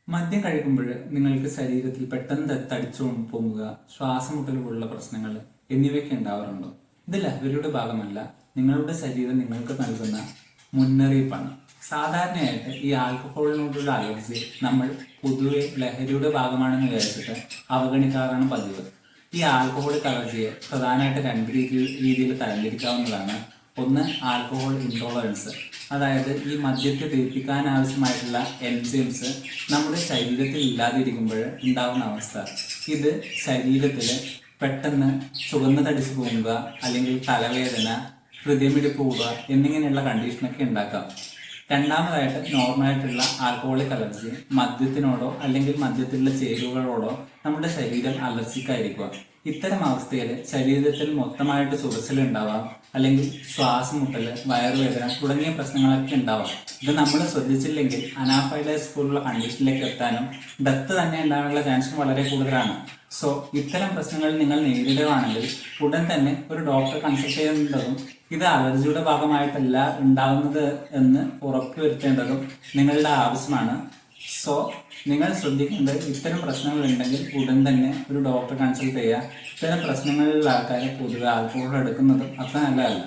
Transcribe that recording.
മദ്യം കഴിക്കുമ്പോൾ നിങ്ങൾക്ക് ശരീരത്തിൽ പെട്ടെന്ന് തടിച്ചു പൊങ്ങുക, ശ്വാസമുട്ടൽ പോലുള്ള പ്രശ്നങ്ങൾ എന്നിവയൊക്കെ ഉണ്ടാവാറുണ്ടോ? ഇത് ലഹരിയുടെ ഭാഗമല്ല, നിങ്ങളുടെ ശരീരം നിങ്ങൾക്ക് നൽകുന്ന മുന്നറിയിപ്പാണ്. സാധാരണയായിട്ട് ഈ ആൽക്കഹോളിനോടുള്ള അലർജി നമ്മൾ പൊതുവെ ലഹരിയുടെ ഭാഗമാണെന്ന് വിചാരിച്ചിട്ട് അവഗണിക്കാറാണ് പതിവ്. ഈ ആൽക്കഹോളിക് അലർജിയെ പ്രധാനമായിട്ട് രണ്ട് രീതിയിൽ തരംതിരിക്കാവുന്നതാണ്. ഒന്ന്, ആൽക്കഹോൾ ഇൻടോളറൻസ്, അതായത് ഈ മദ്യത്തെ ദഹിപ്പിക്കാൻ ആവശ്യമായിട്ടുള്ള എൻസൈംസ് നമ്മുടെ ശരീരത്തിൽ ഇല്ലാതിരിക്കുമ്പോൾ ഉണ്ടാകുന്ന അവസ്ഥ. ഇത് ശരീരത്തിൽ പെട്ടെന്ന് ചുവന്ന് തടിച്ചു പോകുക, അല്ലെങ്കിൽ തലവേദന, ഹൃദയമിടിപ്പ് കൂടുക എന്നിങ്ങനെയുള്ള കണ്ടീഷനൊക്കെ ഉണ്ടാക്കാം. രണ്ടാമതായിട്ട്, നോർമലായിട്ടുള്ള ആൽക്കഹോളിക് അലർജി മദ്യത്തിനോടോ അല്ലെങ്കിൽ മദ്യത്തിലുള്ള ചേരുവകളോടോ നമ്മുടെ ശരീരം അലർജിക്കായിരിക്കുക. ഇത്തരം അവസ്ഥയിൽ ശരീരത്തിൽ മൊത്തമായിട്ട് ചൊറിച്ചിലുണ്ടാവാം, അല്ലെങ്കിൽ ശ്വാസം മുട്ടല്, വയറുവേദന തുടങ്ങിയ പ്രശ്നങ്ങളൊക്കെ ഉണ്ടാവാം. ഇത് നമ്മൾ ശ്രദ്ധിച്ചില്ലെങ്കിൽ അനാഫൈലൈറ്റിസ് പോലുള്ള കണ്ടീഷനിലേക്ക് എത്താനും ഡെത്ത് തന്നെ ഉണ്ടാകാനുള്ള ചാൻസും വളരെ കൂടുതലാണ്. സോ ഇത്തരം പ്രശ്നങ്ങൾ നിങ്ങൾ നേരിടുകയാണെങ്കിൽ ഉടൻ തന്നെ ഒരു ഡോക്ടറെ കൺസൾട്ട് ചെയ്യേണ്ടതും ഇത് അലർജിയുടെ ഭാഗമായിട്ടല്ല ഉണ്ടാകുന്നത് എന്ന് ഉറപ്പുവരുത്തേണ്ടതും നിങ്ങളുടെ ആവശ്യമാണ്. സോ നിങ്ങൾ ശ്രദ്ധിക്കേണ്ടത്, ഇത്തരം പ്രശ്നങ്ങൾ ഉണ്ടെങ്കിൽ ഉടൻ തന്നെ ഒരു ഡോക്ടറെ കൺസൾട്ട് ചെയ്യുക. ഇത്തരം പ്രശ്നങ്ങളിലുള്ള ആൾക്കാർ പൊതുവെ ആൽക്കഹോൾ എടുക്കുന്നതും അത്ര നല്ലതല്ല.